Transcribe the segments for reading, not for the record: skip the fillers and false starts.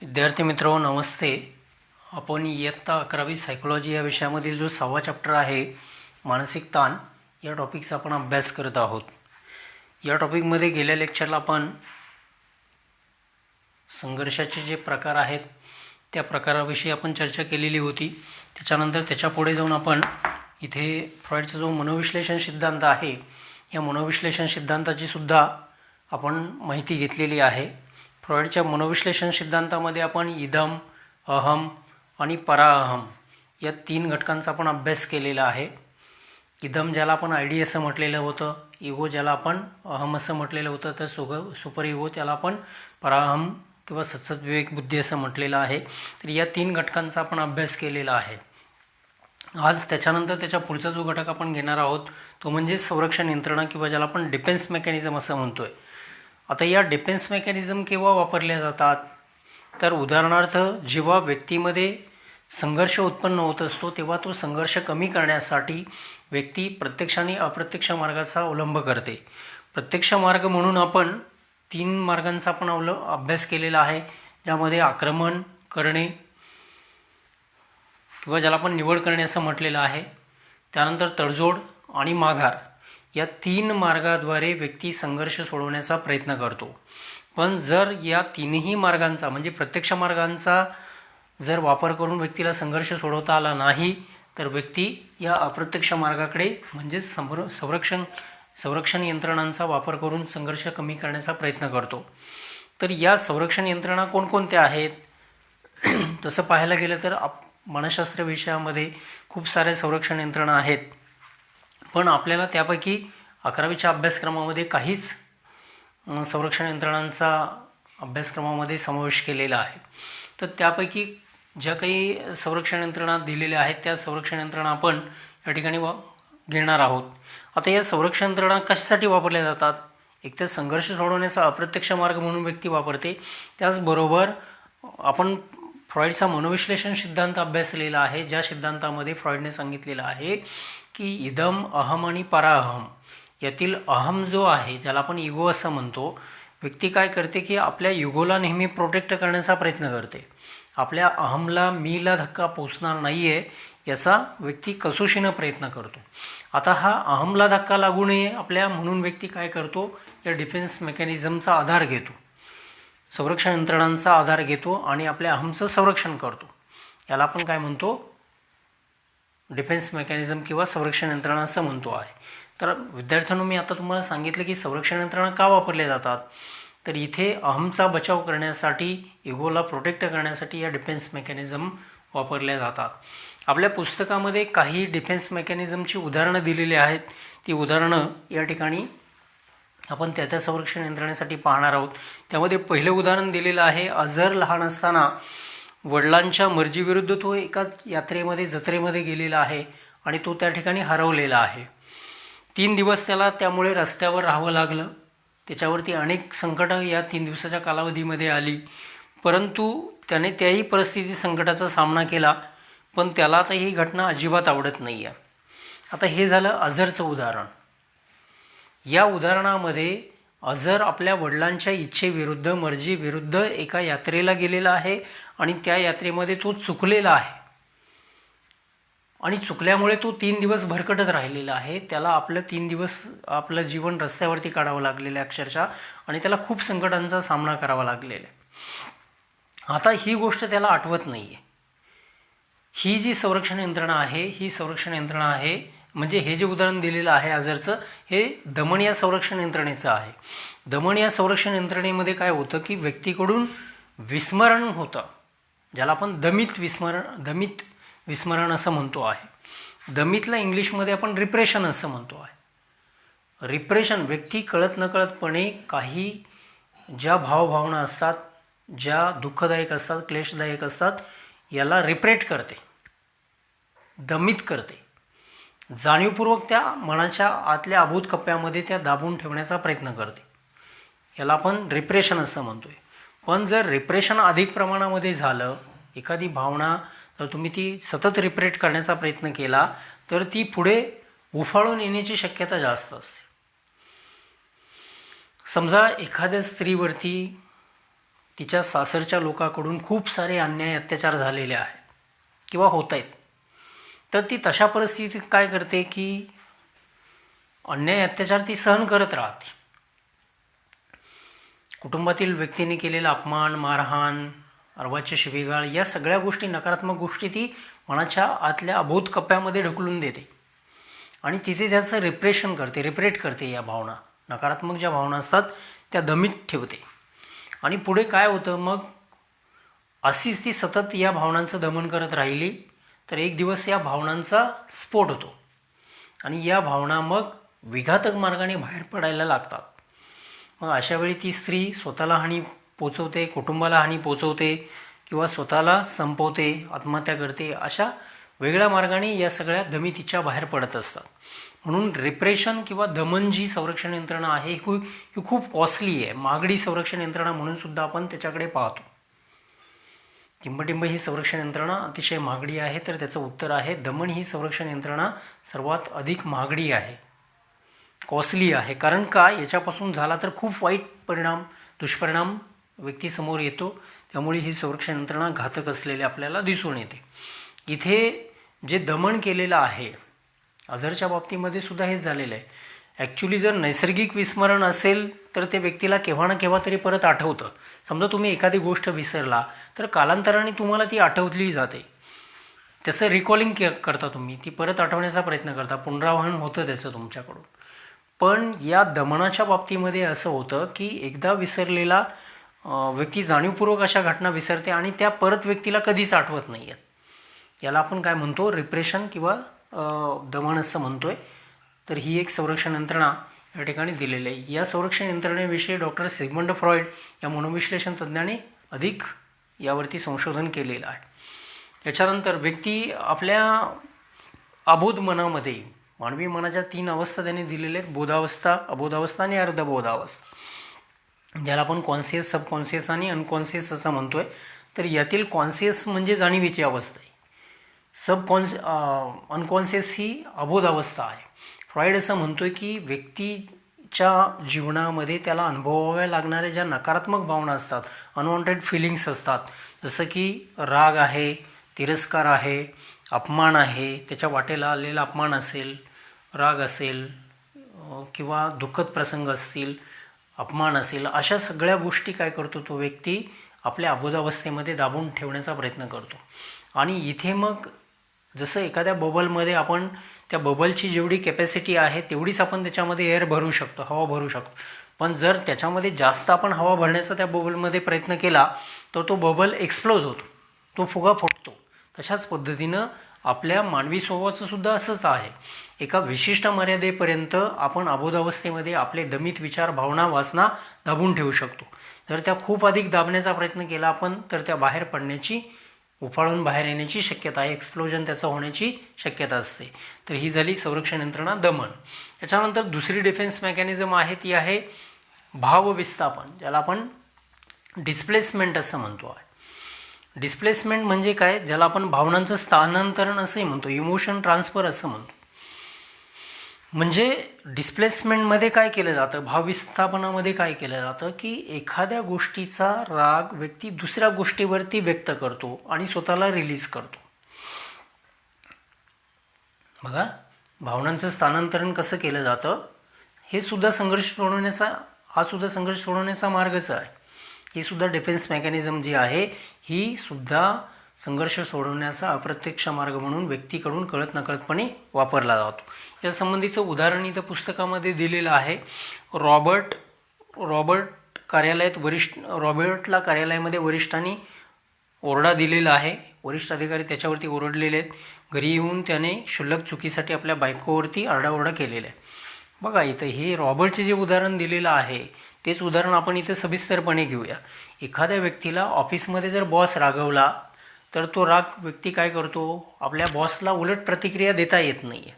विद्यार्थी मित्रो नमस्ते. आपण इयत्ता 11वी सायकोलॉजी या विषयामधील जो 6वा चॅप्टर आहे मानसिक ताण या टॉपिकचा आपण अभ्यास करत आहोत. या टॉपिकमध्ये गेल्या लेक्चरला आपण संघर्षाचे जे प्रकार आहेत त्या प्रकाराविषयी आपण चर्चा केलेली होती. त्याच्यानंतर त्याच्या पुढे जाऊन आपण इथे फ्रॉइडचा जो मनोविश्लेषण सिद्धांत आहे या मनोविश्लेषण सिद्धांताची सुद्धा आपण माहिती घेतलेली आहे. फ्रॉइडच्या मनोविश्लेषण सिद्धांतामध्ये आपण इदम, अहम आणि पराअहम या 3 घटकांचा आपण अभ्यास केलेला आहे. इदम ज्याला आपण आयडी असं म्हटलेलं होतं, इगो ज्याला आपण अहम असं म्हटलेलं होतं, तर सुपर इगो त्याला आपण पराअहम किंवा सत्सद विवेक बुद्धी असं म्हटलेलं आहे. तर या 3 घटकांचा आपण अभ्यास केलेला आहे. आज त्याच्यानंतर त्याच्या पुढचा जो घटक आपण घेणार आहोत तो म्हणजे संरक्षण यंत्रणा किंवा ज्याला आपण डिफेन्स मेकॅनिझम असं म्हणतोय. आता या डिफेन्स मेकॅनिझम केव्हा वापरल्या जातात, तर उदाहरणार्थ जेव्हा व्यक्तीमध्ये संघर्ष उत्पन्न होत असतो तेव्हा तो संघर्ष कमी करण्यासाठी व्यक्ती प्रत्यक्ष आणि अप्रत्यक्ष मार्गाचा अवलंब करते. प्रत्यक्ष मार्ग म्हणून आपण 3 मार्गांचा आपण अभ्यास केलेला आहे, ज्यामध्ये आक्रमण करणे किंवा ज्याला आपण निवड करणे असं म्हटलेलं आहे. त्यानंतर तडजोड आणि माघार या 3 मार्गाद्वारे व्यक्ती संघर्ष सोडवण्याचा प्रयत्न करतो. पण जर या 3ही मार्गांचा म्हणजे प्रत्यक्ष मार्गांचा जर वापर करून व्यक्तीला संघर्ष सोडवता आला नाही तर व्यक्ती या अप्रत्यक्ष मार्गाकडे म्हणजेच संरक्षण यंत्रणांचा वापर करून संघर्ष कमी करण्याचा प्रयत्न करतो. तर या संरक्षण यंत्रणा कोणकोणत्या आहेत तसं पाहायला गेलं तर मानसशास्त्र विषयामध्ये खूप साऱ्या संरक्षण यंत्रणा आहेत, पण आपल्याला त्यापैकी 11वीच्या अभ्यासक्रमामध्ये काहीच संरक्षण यंत्रणांचा अभ्यासक्रमामध्ये समावेश केलेला आहे. तर त्यापैकी ज्या काही संरक्षण यंत्रणा दिलेल्या आहेत त्या संरक्षण यंत्रणा आपण या ठिकाणी घेणार आहोत. आता या संरक्षण यंत्रणा कशासाठी वापरल्या जातात, एक तर संघर्ष सोडवण्याचा अप्रत्यक्ष मार्ग म्हणून व्यक्ती वापरते. त्याचबरोबर आपण फ्रॉइडचा मनोविश्लेषण सिद्धांत अभ्यासलेला आहे, ज्या सिद्धांतामध्ये फ्रॉइडने सांगितलेलं आहे की इदम, अहम आणि पराअहम यातील अहम जो आहे ज्याला आपण इगो असं म्हणतो, व्यक्ती काय करते की आपल्या इगोला नेहमी प्रोटेक्ट करण्याचा प्रयत्न करते. आपल्या अहमला, मीला धक्का पोचणार नाही आहे याचा व्यक्ती कसोशीनं प्रयत्न करतो. आता हा अहमला धक्का लागू नये आपल्या म्हणून व्यक्ती काय करतो, या डिफेन्स मेकॅनिझमचा आधार घेतो, संरक्षण यंत्रणांचा आधार घेतो आणि आपल्या अहमचं संरक्षण करतो. याला आपण काय म्हणतो, डिफेन्स मेकॅनिझम किंवा संरक्षण यंत्रणा असं म्हणतो आहे. तर विद्यार्थ्यांनो, मी आता तुम्हाला सांगितलं की संरक्षण यंत्रणा का वापरल्या जातात, तर इथे अहमचा बचाव करण्यासाठी, इगोला प्रोटेक्ट करण्यासाठी या डिफेन्स मेकॅनिझम वापरल्या जातात. आपल्या पुस्तकामध्ये काही डिफेन्स मेकॅनिझमची उदाहरणं दिलेली आहेत. ती उदाहरणं या ठिकाणी आपण त्या संरक्षण यंत्रणेसाठी पाहणार आहोत. त्यामध्ये पहिलं उदाहरण दिलेलं आहे, अझर लहान असताना वडिलांच्या मर्जीविरुद्ध तो एका यात्रेमध्ये, जत्रेमध्ये गेलेला आहे आणि तो त्या ठिकाणी हरवलेला आहे. 3 दिवस त्याला त्यामुळे रस्त्यावर राहावं लागलं. त्याच्यावरती अनेक संकटं या 3 दिवसाच्या कालावधीमध्ये आली, परंतु त्याने त्याही परिस्थिती संकटाचा सामना केला. पण त्याला आता ही घटना अजिबात आवडत नाही आहे. आता हे झालं अझरचं उदाहरण. या उदाहरणामध्ये अझर आपल्या वडिलांच्या इच्छेविरुद्ध, मर्जीविरुद्ध एका यात्रेला गेलेला आहे आणि त्या यात्रेमध्ये तो चुकलेला आहे आणि चुकल्यामुळे तो 3 दिवस भरकटत राहिलेला आहे. त्याला आपलं 3 दिवस आपलं जीवन रस्त्यावरती काढावं लागलेलं आहे अक्षरशः, आणि त्याला खूप संकटांचा सामना करावा लागलेला आहे. आता ही गोष्ट त्याला आठवत नाही आहे. ही जी संरक्षण यंत्रणा आहे, ही संरक्षण यंत्रणा आहे म्हणजे हे जे उदाहरण दिलेलं आहे अझरचं, हे दमन या संरक्षण यंत्रणेचं आहे. दमन या संरक्षण यंत्रणेमध्ये काय होतं की व्यक्तीकडून विस्मरण होतं, ज्याला आपण दमित विस्मरण असं म्हणतो आहे. दमितला इंग्लिशमध्ये आपण रिप्रेशन असं म्हणतो आहे. रिप्रेशन, व्यक्ती कळत नकळतपणे काही ज्या भावभावना असतात, ज्या दुःखदायक असतात, क्लेशदायक असतात, याला रिप्रेट करते, दमित करते. जाणीवपूर्वक त्या मनाच्या आतल्या अबोध कप्प्यामध्ये त्या दाबून ठेवण्याचा प्रयत्न करते. याला आपण रिप्रेशन असं म्हणतोय. पण जर रिप्रेशन अधिक प्रमाणामध्ये झालं, एखादी भावना जर तुम्ही ती सतत रिप्रेट करण्याचा प्रयत्न केला तर ती पुढे उफाळून येण्याची शक्यता जास्त असते. समजा एखाद्या स्त्रीवरती तिच्या सासरच्या लोकांकडून खूप सारे अन्याय अत्याचार झालेले आहे किंवा होत आहेत, तर ती तशा परिस्थितीत काय करते की अन्याय अत्याचार ती सहन करत राहते. कुटुंबातील व्यक्तीने केलेला अपमान, मारहाण, अर्वाच्य शिवीगाळ या सगळ्या गोष्टी, नकारात्मक गोष्टी ती मनाच्या आतल्या अबोध कप्प्यामध्ये ढकलून देते आणि तिथे त्याचं रिप्रेट करते. या भावना, नकारात्मक ज्या भावना असतात त्या दमित ठेवते. आणि पुढे काय होतं, मग अशीच ती सतत या भावनांचं दमन करत राहिली तर एक दिवस या भावनांचा स्फोट होतो आणि या भावना मग विघातक मार्गाने बाहेर पडायला लागतात. मग अशावेळी ती स्त्री स्वतःला हानी पोचवते, कुटुंबाला हानी पोचवते किंवा स्वतःला संपवते, आत्महत्या करते. अशा वेगळ्या मार्गाने या सगळ्या दमी तिच्या बाहेर पडत असतात. म्हणून रिप्रेशन किंवा दमन जी संरक्षण यंत्रणा आहे ही खूप कॉस्टली आहे. महागडी संरक्षण यंत्रणा म्हणून सुद्धा आपण त्याच्याकडे पाहतो. टिंबटिंब ही संरक्षण यंत्रणा अतिशय महागडी आहे, तर त्याचं उत्तर आहे दमन ही संरक्षण यंत्रणा सर्वात अधिक महागडी आहे, कॉस्टली आहे. कारण का, याच्यापासून झाला तर खूप वाईट दुष्परिणाम व्यक्तीसमोर येतो. त्यामुळे ही संरक्षण यंत्रणा घातक असलेली आपल्याला दिसून येते. इथे जे दमन केलेलं आहे, अझरच्या बाबतीमध्ये सुद्धा हेच झालेलं आहे. ॲक्च्युली जर नैसर्गिक विस्मरण असेल तर ते व्यक्तीला केव्हा ना केव्हा तरी परत आठवतं. समजा तुम्ही एखादी गोष्ट विसरला तर कालांतराने तुम्हाला ती आठवली जाते. त्याचं रिकॉलिंग करता तुम्ही, ती परत आठवण्याचा प्रयत्न करता, पुनरावहन होतं त्याचं तुमच्याकडून. पण या दमनाच्या बाबतीमध्ये असं होतं की एकदा विसरलेला व्यक्ती जाणीवपूर्वक अशा घटना विसरते आणि त्या परत व्यक्तीला कधीच आठवत नाही आहेत. याला आपण काय म्हणतो, रिप्रेशन किंवा दमन असं म्हणतो आहे. तर ही एक संरक्षण यंत्रणा या ठिकाणी दिलेली आहे. या संरक्षण यंत्रणेविषयी डॉक्टर सिगमंड फ्रॉइड या मनोविश्लेषण तज्ज्ञाने अधिक यावरती संशोधन केलेलं आहे. याच्यानंतर व्यक्ती आपल्या अबोध मनामध्ये, मानवी मनाच्या 3 अवस्था त्याने दिलेल्या आहेत, बोधावस्था, अबोधावस्था आणि अर्धबोधावस्था, ज्याला आपण कॉन्शियस, सबकॉन्शियस आणि अनकॉन्शियस असं म्हणतो आहे. तर यातील कॉन्शियस म्हणजे जाणीवेची अवस्था आहे, अनकॉन्शियस ही अबोध अवस्था आहे. फ्रॉइड असं म्हणतो आहे की व्यक्तीच्या जीवनामध्ये त्याला अनुभवाव्या लागणाऱ्या ज्या नकारात्मक भावना असतात, अनवॉन्टेड फिलिंग्स असतात, जसं की राग आहे, तिरस्कार आहे, अपमान आहे, त्याच्या वाटेला आलेला अपमान असेल, राग असेल किंवा दुःखद प्रसंग असतील, अपमान असेल, अशा सगळ्या गोष्टी काय करतो तो व्यक्ती आपल्या अबोधावस्थेमध्ये दाबून ठेवण्याचा प्रयत्न करतो. आणि इथे मग जसं एखाद्या बबलमध्ये आपण त्या बबलची जेवढी कॅपॅसिटी आहे तेवढीच आपण त्याच्यामध्ये एअर भरू शकतो, हवा भरू शकतो. पण जर त्याच्यामध्ये जास्त आपण हवा भरण्याचा त्या बबलमध्ये प्रयत्न केला तर तो बबल एक्सप्लोज होतो, तो फुगा फुटतो. तशाच पद्धतीनं आपल्या मानवी स्वभावाचं सुद्धा असंच आहे. एका विशिष्ट मर्यादेपर्यंत आपण अबोधावस्थेमध्ये आपले दमित विचार, भावना, वासना दाबून ठेवू शकतो. जर त्या खूप अधिक दाबण्याचा प्रयत्न केला आपण तर त्या बाहेर पडण्याची, उफाळून बाहेर येण्याची शक्यता आहे, एक्सप्लोजन त्याचं होण्याची शक्यता असते. तर ही झाली संरक्षण यंत्रणा दमन. याच्यानंतर दुसरी डिफेन्स मेकॅनिझम आहे ती आहे भावविस्थापन, ज्याला आपण डिस्प्लेसमेंट असं म्हणतो आहे. डिस्प्लेसमेंट म्हणजे काय, ज्याला आपण भावनांचं स्थानांतरण असंही म्हणतो, इमोशन ट्रान्सफर असं म्हणतो. म्हणजे डिस्प्लेसमेंटमध्ये काय केलं जातं, भावविस्थापनामध्ये काय केलं जातं की एखाद्या गोष्टीचा राग व्यक्ती दुसऱ्या गोष्टीवरती व्यक्त करतो आणि स्वतःला रिलीज करतो. बघा, भावनांचं स्थानांतरण कसं केलं जातं, हे सुद्धा संघर्ष सोडवण्याचा मार्गच आहे. ही सुद्धा डिफेन्स मेकॅनिझम जी आहे ही सुद्धा संघर्ष सोडवण्याचा अप्रत्यक्ष मार्ग म्हणून व्यक्तीकडून कळत नकळतपणे वापरला जातो. या संबंधीचं उदाहरण इथं पुस्तकामध्ये दिलेलं आहे. रॉबर्टला कार्यालयामध्ये वरिष्ठांनी ओरडा दिलेला आहे. वरिष्ठ अधिकारी त्याच्यावरती ओरडलेले आहेत. घरी येऊन त्याने क्षुल्लक चुकीसाठी आपल्या बायकोवरती आरडाओरडा केलेला आहे. बघा, इथं हे रॉबर्टचे जे उदाहरण दिलेलं आहे तेच उदाहरण आपण इथं सविस्तरपणे घेऊया. एखाद्या व्यक्तीला ऑफिसमध्ये जर बॉस रागवला तर तो राग व्यक्ती काय करतो, आपल्या बॉसला उलट प्रतिक्रिया देता येत नाही आहे,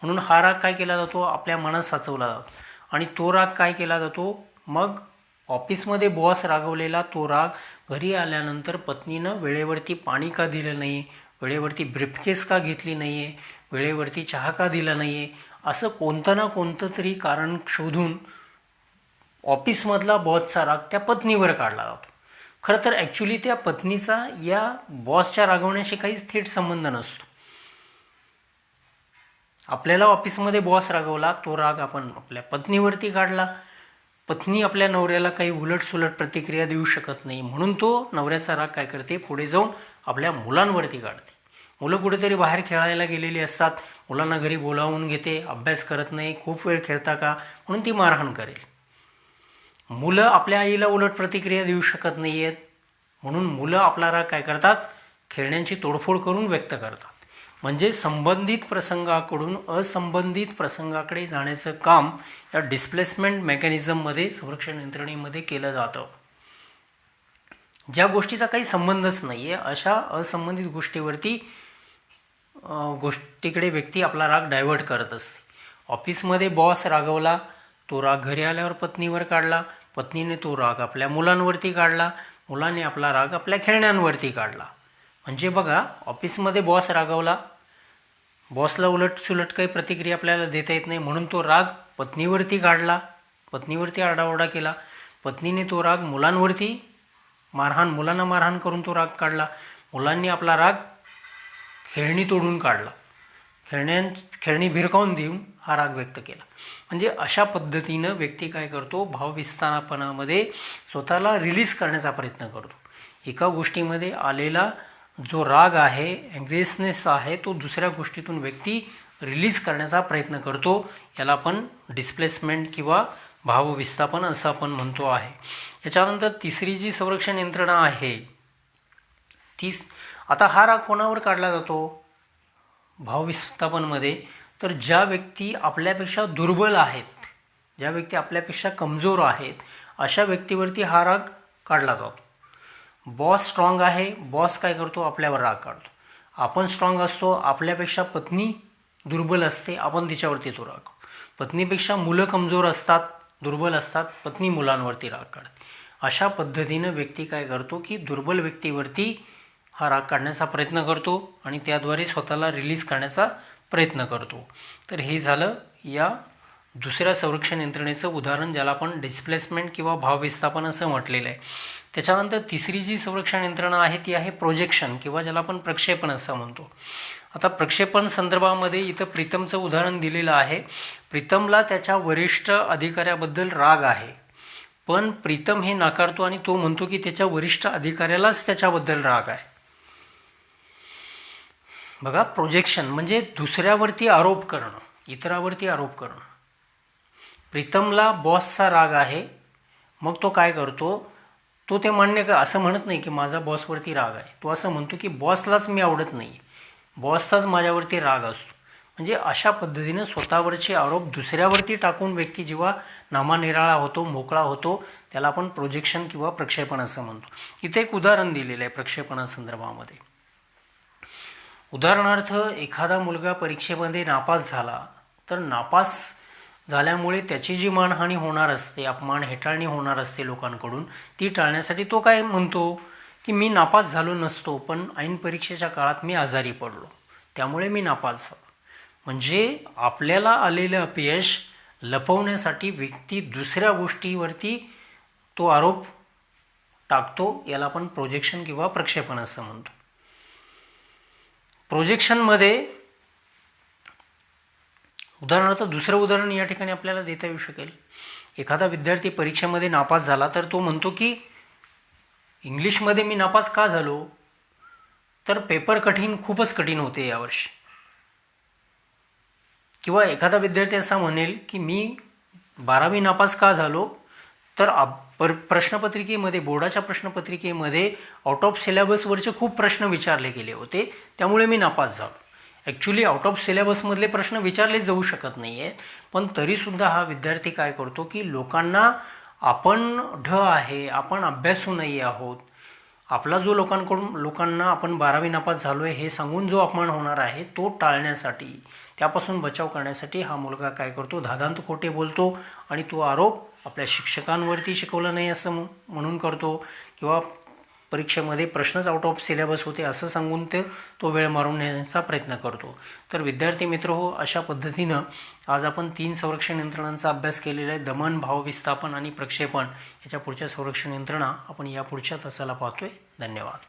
म्हणून हा राग काय केला जातो, आपल्या मनात साचवला जातो. आणि तो राग काय केला जातो, मग ऑफिसमध्ये बॉस रागवलेला तो राग घरी आल्यानंतर पत्नीनं वेळेवरती पाणी का दिलं नाही, वेळेवरती ब्रीफकेस का घेतली नाही आहे, वेळेवरती चहा का दिला नाही आहे, असं कोणतं ना कोणतं तरी कारण शोधून ऑफिसमधला बॉसचा राग त्या पत्नीवर काढला जातो. खरं तर ॲक्च्युली त्या पत्नीचा या बॉसच्या रागवण्याशी काहीच थेट संबंध नसतो. आपल्याला ऑफिसमध्ये बॉस रागवला, तो राग आपण आपल्या पत्नीवरती काढला. पत्नी आपल्या नवऱ्याला काही उलटसुलट प्रतिक्रिया देऊ शकत नाही, म्हणून तो नवऱ्याचा राग काय करते, पुढे जाऊन आपल्या मुलांवरती काढते. मुलं कुठेतरी बाहेर खेळायला गेलेली असतात, मुलांना घरी बोलावून घेते, अभ्यास करत नाही, खूप वेळ खेळता का म्हणून ती मारहाण करेल. मुलं आपल्या आईला उलट प्रतिक्रिया देऊ शकत नाही आहेत, म्हणून मुलं आपला राग काय करतात, खेळण्यांची तोडफोड करून व्यक्त करतात. म्हणजे संबंधित प्रसंगाकडून असंबंधित प्रसंगाकडे जाण्याचं काम या डिस्प्लेसमेंट मेकॅनिझममध्ये, संरक्षण यंत्रणेमध्ये केलं जातं. ज्या गोष्टीचा काही संबंधच नाही आहे अशा असंबंधित गोष्टीकडे व्यक्ती आपला राग डायव्हर्ट करत असते. ऑफिसमध्ये बॉस रागवला, तो राग घरी आल्यावर पत्नीवर काढला, पत्नीने तो राग आपल्या मुलांवरती काढला, मुलाने आपला राग आपल्या खेळण्यांवरती काढला. म्हणजे बघा, ऑफिसमध्ये बॉस रागवला, बॉसला उलटसुलट काही प्रतिक्रिया आपल्याला देता येत नाही, म्हणून तो राग पत्नीवरती काढला, पत्नीवरती आरडाओरडा केला. पत्नीने तो राग मुलांना मारहाण करून तो राग काढला. मुलांनी आपला राग खेळणी तोडून काढला, खेळणी भिरकावून देऊन हा राग व्यक्त केला. म्हणजे अशा पद्धतीनं व्यक्ती काय करतो, भावविस्थापनामध्ये स्वतःला रिलीज करण्याचा प्रयत्न करतो. एका गोष्टीमध्ये आलेला जो राग आहे, ॲग्रेसनेस आहे, तो दुसऱ्या गोष्टीतून व्यक्ती रिलीज करण्याचा प्रयत्न करतो. याला आपण डिस्प्लेसमेंट किंवा भावविस्थापन असं आपण म्हणतो आहे. याच्यानंतर तिसरी जी संरक्षण यंत्रणा आहे आता हा राग कोणावर काढला जातो भावविस्थापनमध्ये, तर ज्या व्यक्ती आपल्यापेक्षा दुर्बल आहेत, ज्या व्यक्ती आपल्यापेक्षा कमजोर आहेत, अशा व्यक्तीवरती हा राग काढला जातो. बॉस स्ट्रॉंग आहे, बॉस काय करतो, आपल्यावर राग काढतो. आपण स्ट्रॉंग असतो, आपल्यापेक्षा पत्नी दुर्बल असते, आपण तिच्यावरती तो राग. पत्नीपेक्षा मुलं कमजोर असतात, दुर्बल असतात, पत्नी मुलांवरती राग काढते. अशा पद्धतीनं व्यक्ती काय करतो की दुर्बल व्यक्तीवरती हा राग काढण्याचा प्रयत्न करतो आणि त्याद्वारे स्वतःला रिलीज करण्याचा प्रयत्न करतो. तर हे झालं या दुसऱ्या संरक्षण यंत्रणेचं उदाहरण, ज्याला आपण डिस्प्लेसमेंट किंवा भावविस्थापन असं म्हटलेलं आहे. त्याच्यानंतर तिसरी जी संरक्षण यंत्रणा आहे ती आहे प्रोजेक्शन किंवा ज्याला आपण प्रक्षेपण असं म्हणतो. आता प्रक्षेपण संदर्भामध्ये इथं प्रीतमचं उदाहरण दिलेलं आहे. प्रीतमला त्याच्या वरिष्ठ अधिकाऱ्याबद्दल राग आहे, पण प्रीतम हे नाकारतो आणि तो म्हणतो की त्याच्या वरिष्ठ अधिकाऱ्यालाच त्याच्याबद्दल राग आहे. बघा, प्रोजेक्शन म्हणजे दुसऱ्यावरती आरोप करणं, इतरावरती आरोप करणं. प्रीतमला बॉसचा राग आहे, मग तो काय करतो, तो ते असं म्हणत नाही की माझा बॉसवरती राग आहे, तो असं म्हणतो की बॉसलाच मी आवडत नाही, बॉसचाच माझ्यावरती राग असतो. म्हणजे अशा पद्धतीनं स्वतःवरचे आरोप दुसऱ्यावरती टाकून व्यक्ती जेव्हा नामानिराळा होतो, मोकळा होतो, त्याला आपण प्रोजेक्शन किंवा प्रक्षेपण असं म्हणतो. इथे एक उदाहरण दिलेलं आहे प्रक्षेपणासंदर्भामध्ये. उदाहरणार्थ, एखादा मुलगा परीक्षेमध्ये नापास झाला, तर नापास झाल्यामुळे त्याची जी मानहानी होणार असते, अपमान हेटाळणी होणार असते लोकांकडून, ती टाळण्यासाठी तो काय म्हणतो की मी नापास झालो नसतो, पण ऐन परीक्षेच्या काळात मी आजारी पडलो, त्यामुळे मी नापास झालो. म्हणजे आपल्याला आलेलं अपयश लपवण्यासाठी व्यक्ती दुसऱ्या गोष्टीवरती तो आरोप टाकतो. याला आपण प्रोजेक्शन किंवा प्रक्षेपण असं म्हणतो. प्रोजेक्शनमध्ये उदाहरणार्थ दुसरं उदाहरण या ठिकाणी आपल्याला देता येऊ शकेल. एखादा विद्यार्थी परीक्षेमध्ये नापास झाला, तर तो म्हणतो की इंग्लिशमध्ये मी नापास का झालो, तर पेपर खूपच कठीण होते यावर्षी. किंवा एखादा विद्यार्थी असा म्हणेल की मी 12वी नापास का झालो, तर प्रश्नपत्रिकेमध्ये, बोर्डाच्या प्रश्नपत्रिकेमध्ये आउट ऑफ सिलेबसवरचे खूप प्रश्न विचारले गेले होते, त्यामुळे मी नापास झालो. ॲक्च्युली आउट ऑफ सिलेबसमधले प्रश्न विचारले जाऊ शकत नाही आहेत, पण तरीसुद्धा हा विद्यार्थी काय करतो की लोकांना आपण आहे, आपण अभ्यासू नाही आहोत, आपला जो लोकांना आपण 12वी नापास झालो आहे हे सांगून जो अपमान होणार आहे तो टाळण्यासाठी, त्यापासून बचाव करण्यासाठी हा मुलगा काय करतो, धादांत खोटे बोलतो आणि तो आरोप आपल्या शिक्षकांवरती शिकवलं नाही असं म्हणून करतो, किंवा परीक्षेमध्ये प्रश्नच आउट ऑफ सिलेबस होते असं सांगून तो वेळ मारून नेण्याचा प्रयत्न करतो. तर विद्यार्थी मित्र हो, अशा पद्धतीनं आज आपण 3 संरक्षण यंत्रणांचा अभ्यास केलेला आहे. दमन, भाव विस्थापन आणि प्रक्षेपण. याच्या पुढच्या संरक्षण यंत्रणा आपण या पुढच्या तासाला पाहतोय. धन्यवाद.